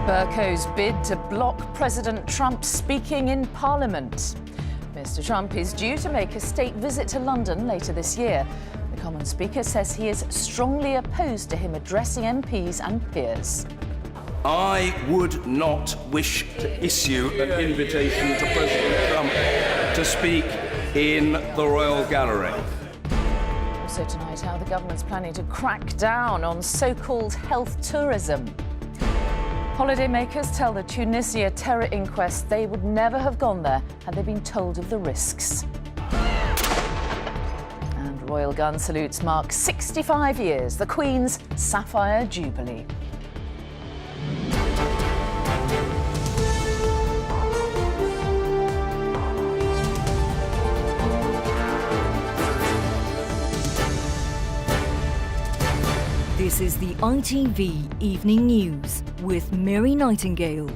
Berco's bid to block President Trump speaking in Parliament. Mr. Trump is due to make a state visit to London later this year. The Commons Speaker says he is strongly opposed to him addressing MPs and peers. I would not wish to issue an invitation to President Trump to speak in the Royal Gallery. Also tonight, how the government's planning to crack down on so-called health tourism. Holidaymakers tell the Tunisia terror inquest they would never have gone there had they been told of the risks. And royal gun salutes mark 65 years, the Queen's Sapphire Jubilee. This is the ITV Evening News with Mary Nightingale.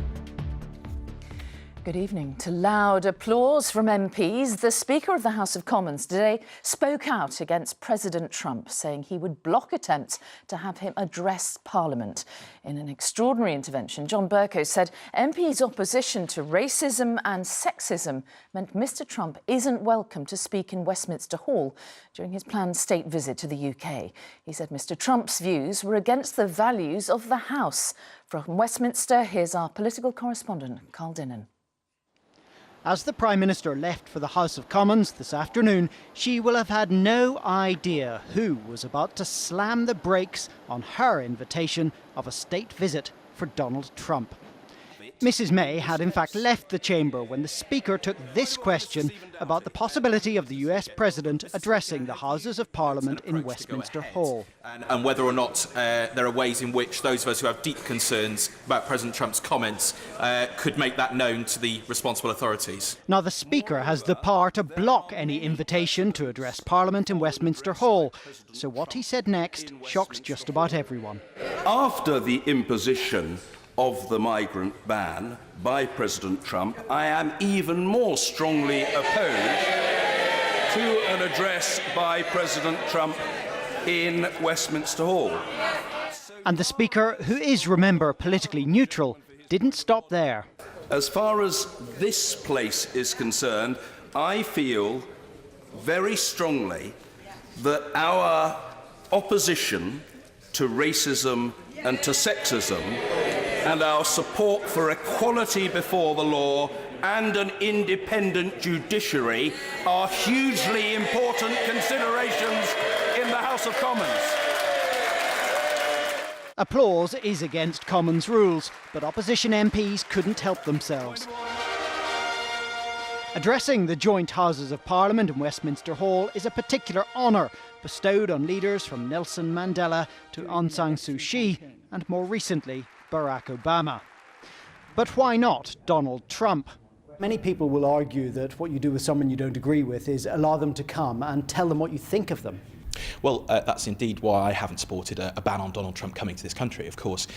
Good evening. To loud applause from MPs, the Speaker of the House of Commons today spoke out against President Trump, saying he would block attempts to have him address Parliament. In an extraordinary intervention, John Bercow said MPs' opposition to racism and sexism meant Mr. Trump isn't welcome to speak in Westminster Hall during his planned state visit to the UK. He said Mr. Trump's views were against the values of the House. From Westminster, here's our political correspondent, Carl Dinnan. As the Prime Minister left for the House of Commons this afternoon, she will have had no idea who was about to slam the brakes on her invitation of a state visit for Donald Trump. Mrs May had in fact left the chamber when the Speaker took this question about the possibility of the US President addressing the Houses of Parliament in Westminster Hall. And whether or not there are ways in which those of us who have deep concerns about President Trump's comments could make that known to the responsible authorities. Now, the Speaker has the power to block any invitation to address Parliament in Westminster Hall. So what he said next shocked just about everyone. After the imposition of the migrant ban by President Trump, I am even more strongly opposed to an address by President Trump in Westminster Hall. And the Speaker, who is, remember, politically neutral, didn't stop there. As far as this place is concerned, I feel very strongly that our opposition to racism and to sexism and our support for equality before the law and an independent judiciary are hugely important considerations in the House of Commons. Applause is against Commons rules, but opposition MPs couldn't help themselves. Addressing the joint Houses of Parliament in Westminster Hall is a particular honour bestowed on leaders from Nelson Mandela to Aung San Suu Kyi and more recently Barack Obama. But why not Donald Trump? Many people will argue that what you do with someone you don't agree with is allow them to come and tell them what you think of them. Well, that's indeed why I haven't supported a ban on Donald Trump coming to this country. Of course,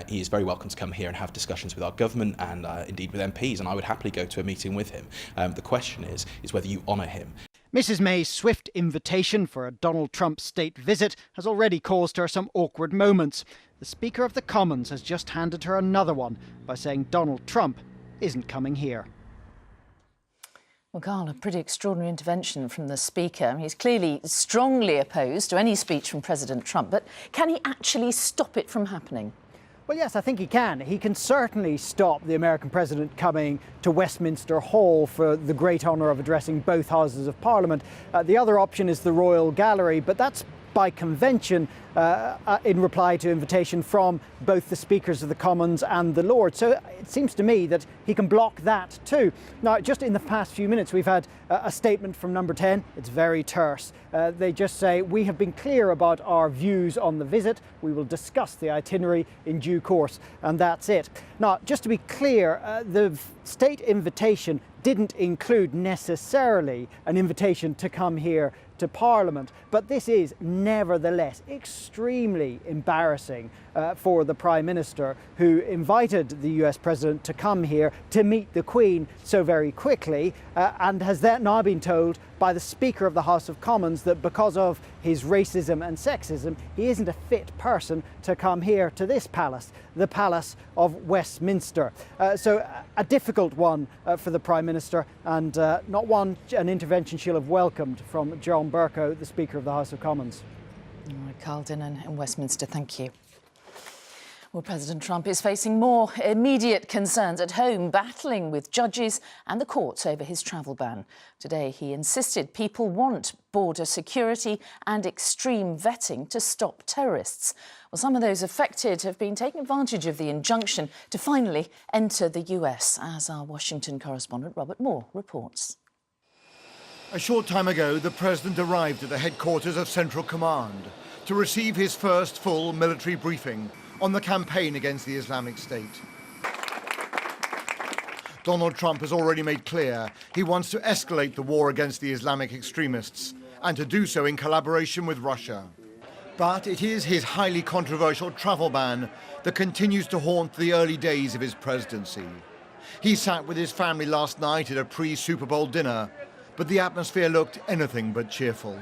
he is very welcome to come here and have discussions with our government and indeed with MPs, and I would happily go to a meeting with him. The question is whether you honour him. Mrs May's swift invitation for a Donald Trump state visit has already caused her some awkward moments. The Speaker of the Commons has just handed her another one by saying Donald Trump isn't coming here. Well, Carl, a pretty extraordinary intervention from the Speaker. He's clearly strongly opposed to any speech from President Trump, but can he actually stop it from happening? Well, yes, I think he can. He can certainly stop the American president coming to Westminster Hall for the great honour of addressing both Houses of Parliament. The other option is the Royal Gallery, but that's by convention in reply to invitation from both the Speakers of the Commons and the Lords. So it seems to me that he can block that too. Now, just in the past few minutes, we've had a statement from Number 10. It's very terse. They just say, we have been clear about our views on the visit. We will discuss the itinerary in due course. And that's it. Now, just to be clear, the state invitation didn't include necessarily an invitation to come here to Parliament, but this is nevertheless extremely embarrassing for the Prime Minister, who invited the US President to come here to meet the Queen so very quickly and has now been told by the Speaker of the House of Commons that because of his racism and sexism, he isn't a fit person to come here to this palace, the Palace of Westminster. So a difficult one for the Prime Minister, and not an intervention she'll have welcomed from John Bercow, the Speaker of the House of Commons. All right, Carl Dinnan in Westminster, thank you. Well, President Trump is facing more immediate concerns at home, battling with judges and the courts over his travel ban. Today, he insisted people want border security and extreme vetting to stop terrorists. Well, some of those affected have been taking advantage of the injunction to finally enter the US, as our Washington correspondent Robert Moore reports. A short time ago, the president arrived at the headquarters of Central Command to receive his first full military briefing on the campaign against the Islamic State. Donald Trump has already made clear he wants to escalate the war against the Islamic extremists and to do so in collaboration with Russia. But it is his highly controversial travel ban that continues to haunt the early days of his presidency. He sat with his family last night at a pre-Super Bowl dinner, but the atmosphere looked anything but cheerful.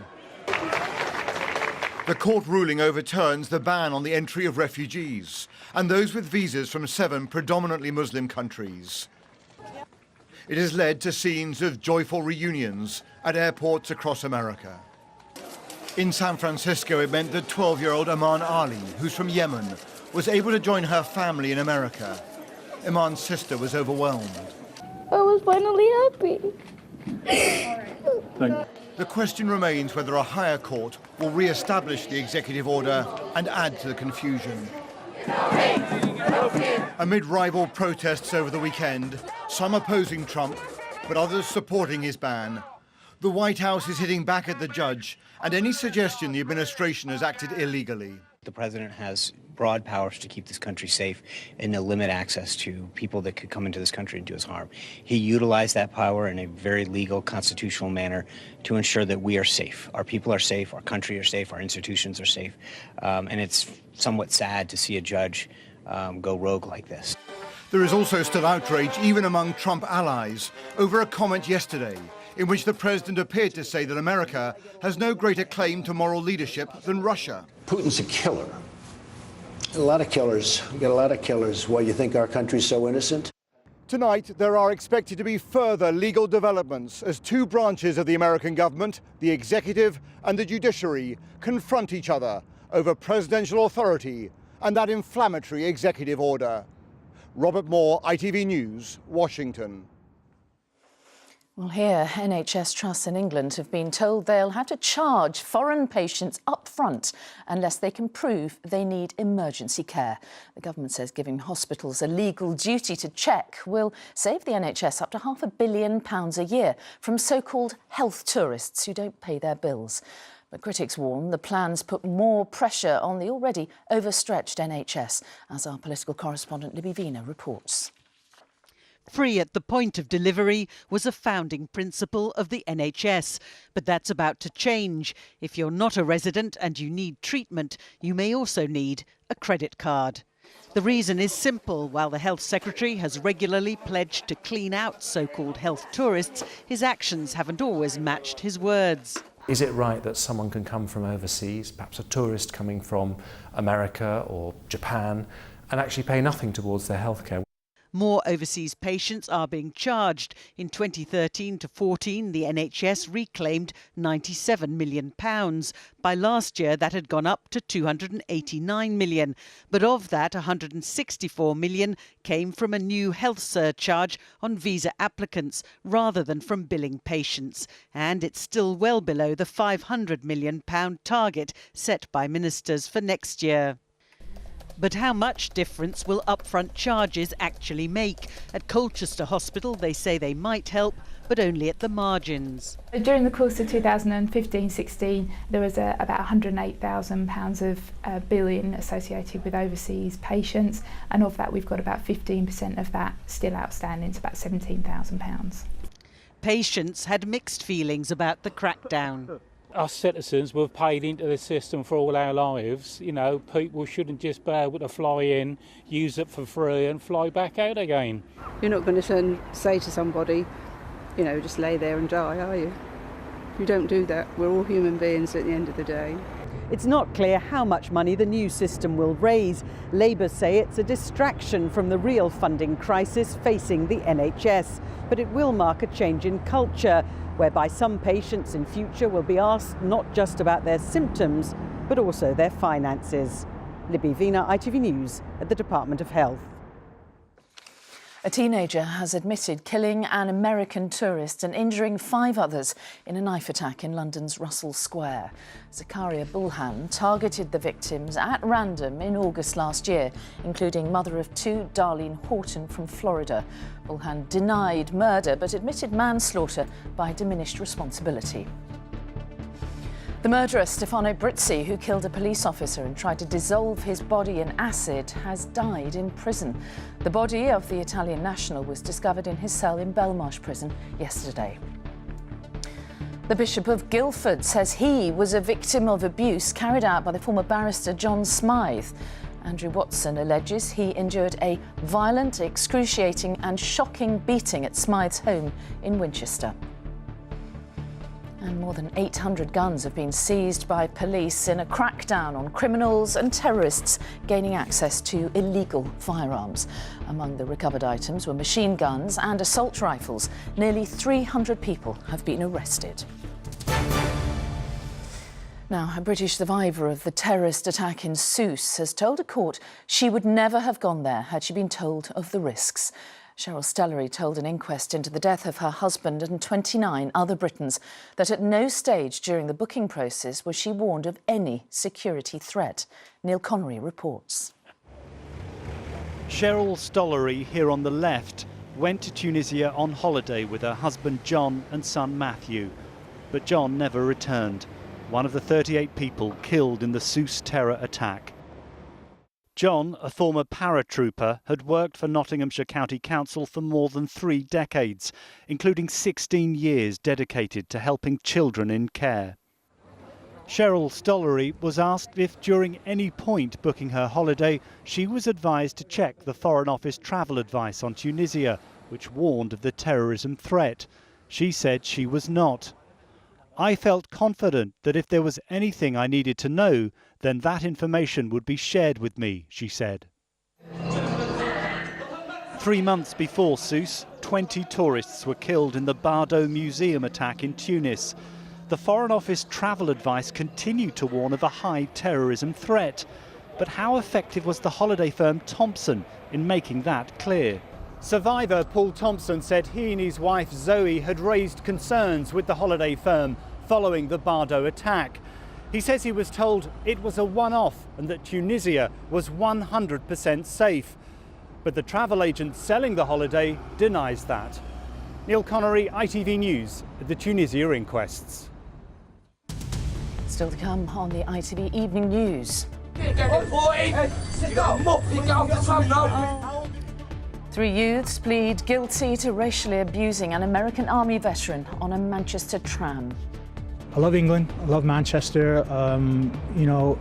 The court ruling overturns the ban on the entry of refugees and those with visas from 7 predominantly Muslim countries. It has led to scenes of joyful reunions at airports across America. In San Francisco, it meant that 12-year-old Iman Ali, who's from Yemen, was able to join her family in America. Iman's sister was overwhelmed. I was finally happy. The question remains whether a higher court will re-establish the executive order and add to the confusion. Amid rival protests over the weekend, some opposing Trump, but others supporting his ban, the White House is hitting back at the judge and any suggestion the administration has acted illegally. The president has broad powers to keep this country safe and to limit access to people that could come into this country and do us harm. He utilized that power in a very legal, constitutional manner to ensure that we are safe. Our people are safe, our country are safe, our institutions are safe. And it's somewhat sad to see a judge go rogue like this. There is also still outrage, even among Trump allies, over a comment yesterday in which the president appeared to say that America has no greater claim to moral leadership than Russia. Putin's a killer. A lot of killers. We got a lot of killers. Why, you think our country's so innocent? Tonight, there are expected to be further legal developments as 2 branches of the American government, the executive and the judiciary, confront each other over presidential authority and that inflammatory executive order. Robert Moore, ITV News, Washington. Well, here, NHS trusts in England have been told they'll have to charge foreign patients up front unless they can prove they need emergency care. The government says giving hospitals a legal duty to check will save the NHS up to £500 million a year from so-called health tourists who don't pay their bills. But critics warn the plans put more pressure on the already overstretched NHS, as our political correspondent Libby Vina reports. Free at the point of delivery was a founding principle of the NHS, but that's about to change. If you're not a resident and you need treatment, you may also need a credit card. The reason is simple. While the Health Secretary has regularly pledged to clean out so-called health tourists, his actions haven't always matched his words. Is it right that someone can come from overseas, perhaps a tourist coming from America or Japan, and actually pay nothing towards their healthcare? More overseas patients are being charged. In 2013 to 14, the NHS reclaimed £97 million. By last year, that had gone up to £289 million. But of that, £164 million came from a new health surcharge on visa applicants rather than from billing patients. And it's still well below the £500 million target set by ministers for next year. But how much difference will upfront charges actually make? At Colchester Hospital, they say they might help, but only at the margins. During the course of 2015-16, there was about £108,000 of billing associated with overseas patients, and of that we've got about 15% of that still outstanding, it's about £17,000. Patients had mixed feelings about the crackdown. Us citizens, we've paid into the system for all our lives. You know, people shouldn't just be able to fly in, use it for free and fly back out again. You're not going to say to somebody, you know, just lay there and die, are you? You don't do that. We're all human beings at the end of the day. It's not clear how much money the new system will raise. Labour say it's a distraction from the real funding crisis facing the NHS. But it will mark a change in culture, whereby some patients in future will be asked not just about their symptoms, but also their finances. Libby Vina, ITV News at the Department of Health. A teenager has admitted killing an American tourist and injuring 5 others in a knife attack in London's Russell Square. Zakaria Bulhan targeted the victims at random in August last year, including mother of 2, Darlene Horton from Florida. Bulhan denied murder but admitted manslaughter by diminished responsibility. The murderer, Stefano Brizzi, who killed a police officer and tried to dissolve his body in acid, has died in prison. The body of the Italian national was discovered in his cell in Belmarsh prison yesterday. The Bishop of Guildford says he was a victim of abuse carried out by the former barrister John Smythe. Andrew Watson alleges he endured a violent, excruciating and shocking beating at Smythe's home in Winchester. And more than 800 guns have been seized by police in a crackdown on criminals and terrorists gaining access to illegal firearms. Among the recovered items were machine guns and assault rifles. Nearly 300 people have been arrested. Now, a British survivor of the terrorist attack in Sousse has told a court she would never have gone there had she been told of the risks. Cheryl Stellery told an inquest into the death of her husband and 29 other Britons that at no stage during the booking process was she warned of any security threat. Neil Connery reports. Cheryl Stollery, here on the left, went to Tunisia on holiday with her husband John and son Matthew. But John never returned, one of the 38 people killed in the Sousse terror attack. John, a former paratrooper, had worked for Nottinghamshire County Council for more than 3 decades, including 16 years dedicated to helping children in care. Cheryl Stollery was asked if during any point booking her holiday she was advised to check the Foreign Office travel advice on Tunisia, which warned of the terrorism threat. She said she was not. I felt confident that if there was anything I needed to know, then that information would be shared with me, she said. 3 months before Sousse, 20 tourists were killed in the Bardo Museum attack in Tunis. The Foreign Office travel advice continued to warn of a high terrorism threat. But how effective was the holiday firm Thompson in making that clear? Survivor Paul Thompson said he and his wife Zoe had raised concerns with the holiday firm following the Bardo attack. He says he was told it was a one-off and that Tunisia was 100% safe. But the travel agent selling the holiday denies that. Neil Connery, ITV News, at the Tunisia inquests. Still to come on the ITV Evening News. 3 youths plead guilty to racially abusing an American Army veteran on a Manchester tram. I love England, I love Manchester, you know,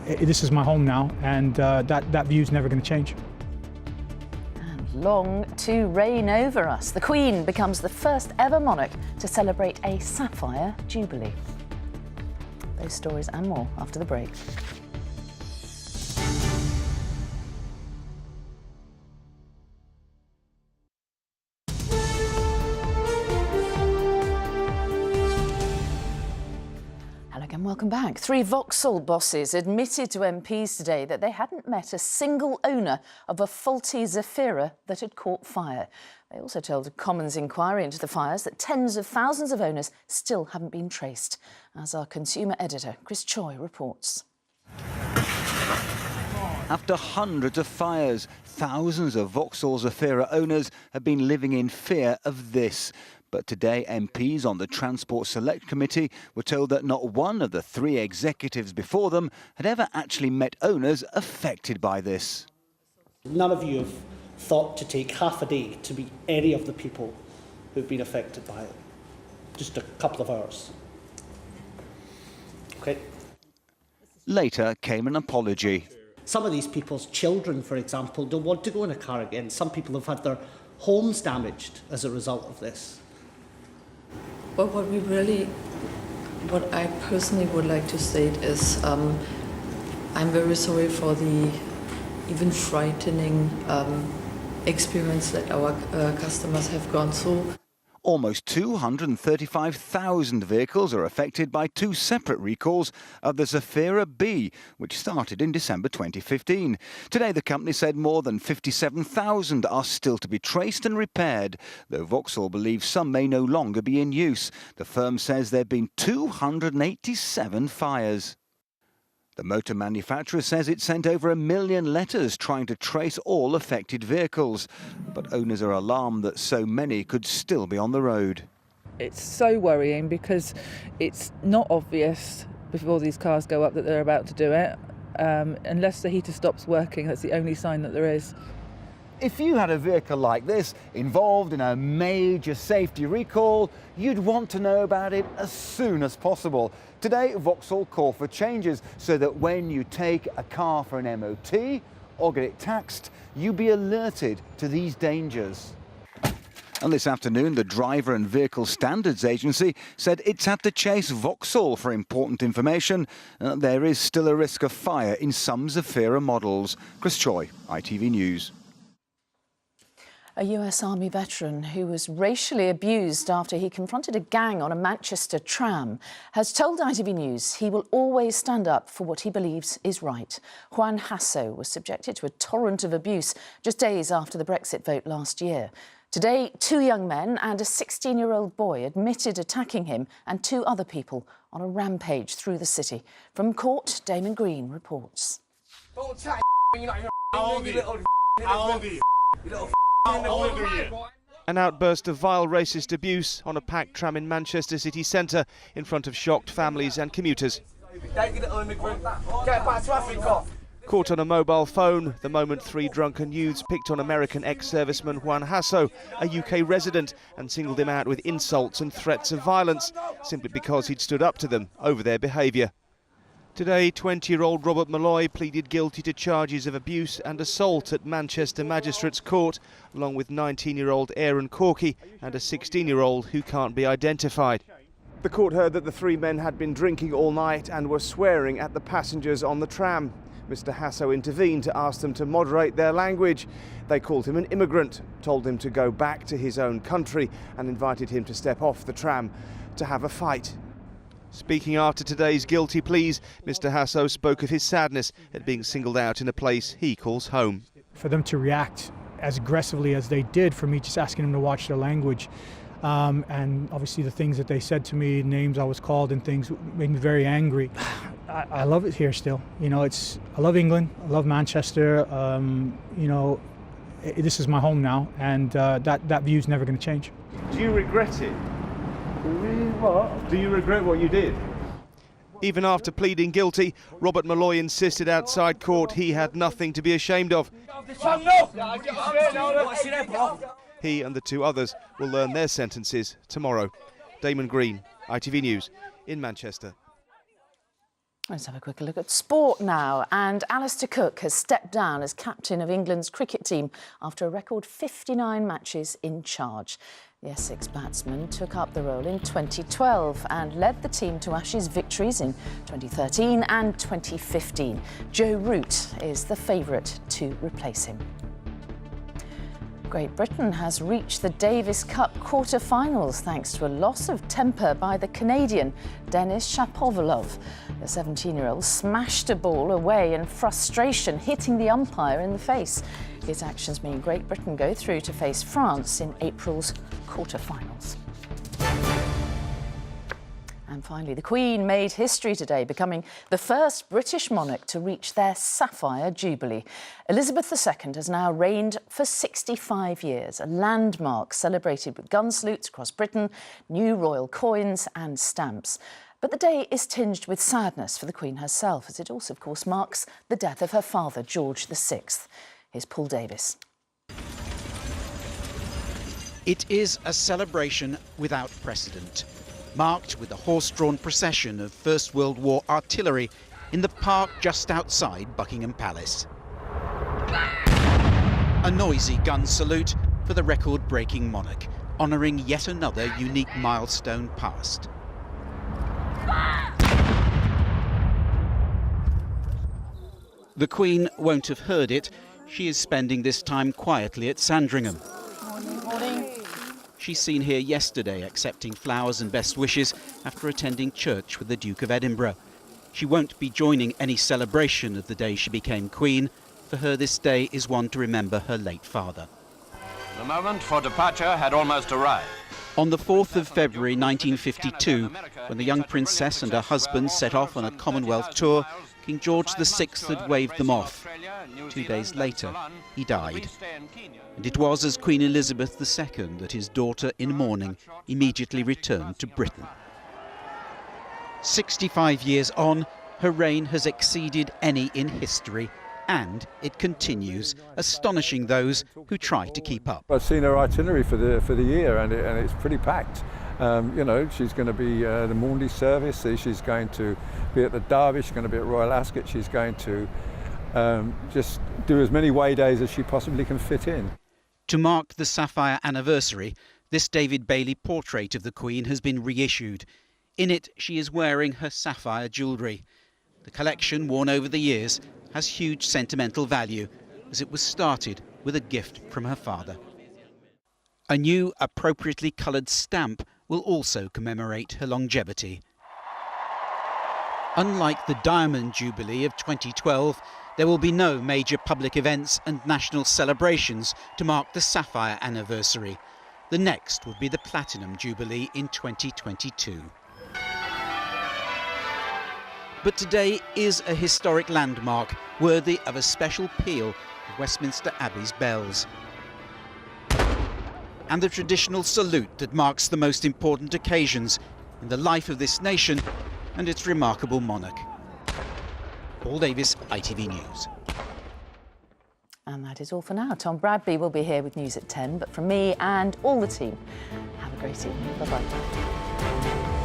this is my home now, and that view's never going to change. And long to reign over us. The Queen becomes the first ever monarch to celebrate a sapphire jubilee. Those stories and more after the break. And welcome back. 3 Vauxhall bosses admitted to MPs today that they hadn't met a single owner of a faulty Zafira that had caught fire. They also told a Commons inquiry into the fires that tens of thousands of owners still haven't been traced. As our consumer editor, Chris Choi, reports. After hundreds of fires, thousands of Vauxhall Zafira owners have been living in fear of this. But today, MPs on the Transport Select Committee were told that not one of the 3 executives before them had ever actually met owners affected by this. None of you have thought to take half a day to meet any of the people who've been affected by it. Just a couple of hours. Okay. Later came an apology. Some of these people's children, for example, don't want to go in a car again. Some people have had their homes damaged as a result of this. But what we really What I personally would like to state is I'm very sorry for the even frightening experience that our customers have gone through. Almost 235,000 vehicles are affected by two separate recalls of the Zafira B, which started in December 2015. Today, the company said more than 57,000 are still to be traced and repaired, though Vauxhall believes some may no longer be in use. The firm says there have been 287 fires. The motor manufacturer says it sent over 1 million letters trying to trace all affected vehicles. But owners are alarmed that so many could still be on the road. It's so worrying because it's not obvious before these cars go up that they're about to do it. Unless the heater stops working, that's the only sign that there is. If you had a vehicle like this involved in a major safety recall, you'd want to know about it as soon as possible. Today, Vauxhall call for changes so that when you take a car for an MOT or get it taxed, you be alerted to these dangers. And this afternoon, the Driver and Vehicle Standards Agency said it's had to chase Vauxhall for important information. There is still a risk of fire in some Zafira models. Chris Choi, ITV News. A US Army veteran who was racially abused after he confronted a gang on a Manchester tram has told ITV News he will always stand up for what he believes is right. Juan Hasso was subjected to a torrent of abuse just days after the Brexit vote last year. Today, 2 young men and a 16-year-old boy admitted attacking him and 2 other people on a rampage through the city. From court, Damon Green reports. Don't chat, you know, how old are you? An outburst of vile racist abuse on a packed tram in Manchester city centre in front of shocked families and commuters. Caught on a mobile phone, the moment 3 drunken youths picked on American ex-serviceman Juan Hasso, a UK resident, and singled him out with insults and threats of violence, simply because he'd stood up to them over their behaviour. Today, 20-year-old Robert Malloy pleaded guilty to charges of abuse and assault at Manchester Magistrates Court, along with 19-year-old Aaron Corky and a 16-year-old who can't be identified. The court heard that the 3 men had been drinking all night and were swearing at the passengers on the tram. Mr. Hasso intervened to ask them to moderate their language. They called him an immigrant, told him to go back to his own country and invited him to step off the tram to have a fight. Speaking after today's guilty pleas, Mr. Hasso spoke of his sadness at being singled out in a place he calls home. For them to react as aggressively as they did, for me just asking them to watch their language, and obviously the things that they said to me, names I was called and things, made me very angry. I love it here still. You know, I love England, I love Manchester. You know, this is my home now, and that view's never going to change. Do you regret it? What? Do you regret what you did? Even after pleading guilty, Robert Malloy insisted outside court he had nothing to be ashamed of. He and the 2 others will learn their sentences tomorrow. Damon Green, ITV News in Manchester. Let's have a quick look at sport now. And Alistair Cook has stepped down as captain of England's cricket team after a record 59 matches in charge. The Essex batsman took up the role in 2012 and led the team to Ashes victories in 2013 and 2015. Joe Root is the favourite to replace him. Great Britain has reached the Davis Cup quarter-finals thanks to a loss of temper by the Canadian Denis Shapovalov. The 17-year-old smashed a ball away in frustration, hitting the umpire in the face. His actions mean Great Britain go through to face France in April's quarter-finals. And finally, the Queen made history today, becoming the first British monarch to reach their Sapphire Jubilee. Elizabeth II has now reigned for 65 years, a landmark celebrated with gun salutes across Britain, new royal coins and stamps. But the day is tinged with sadness for the Queen herself, as it also, of course, marks the death of her father, George VI. Here's Paul Davis. It is a celebration without precedent, marked with a horse-drawn procession of First World War artillery in the park just outside Buckingham Palace. A noisy gun salute for the record-breaking monarch, honouring yet another unique milestone passed. The Queen won't have heard it. She is spending this time quietly at Sandringham. She's seen here yesterday accepting flowers and best wishes after attending church with the Duke of Edinburgh. She won't be joining any celebration of the day she became Queen. For her, this day is one to remember her late father. The moment for departure had almost arrived. On the 4th of February 1952, when the young princess and her husband set off on a Commonwealth tour, King George VI had waved them off. 2 days later, he died. And it was as Queen Elizabeth II that his daughter, in mourning, immediately returned to Britain. 65 years on, her reign has exceeded any in history, and it continues, astonishing those who try to keep up. I've seen her itinerary for the year, and it's pretty packed. You know, she's going to be the Maundy service, she's going to be at the Derby, she's going to be at Royal Ascot, she's going to just do as many way days as she possibly can fit in. To mark the Sapphire anniversary, this David Bailey portrait of the Queen has been reissued. In it, she is wearing her sapphire jewellery. The collection, worn over the years, has huge sentimental value, as it was started with a gift from her father. A new, appropriately coloured stamp will also commemorate her longevity. Unlike the Diamond Jubilee of 2012, there will be no major public events and national celebrations to mark the Sapphire anniversary. The next would be the Platinum Jubilee in 2022. But today is a historic landmark worthy of a special peal of Westminster Abbey's bells. And the traditional salute that marks the most important occasions in the life of this nation and its remarkable monarch. Paul Davis, ITV News. And that is all for now. Tom Bradby will be here with news at 10, but from me and all the team, have a great evening. Bye-bye.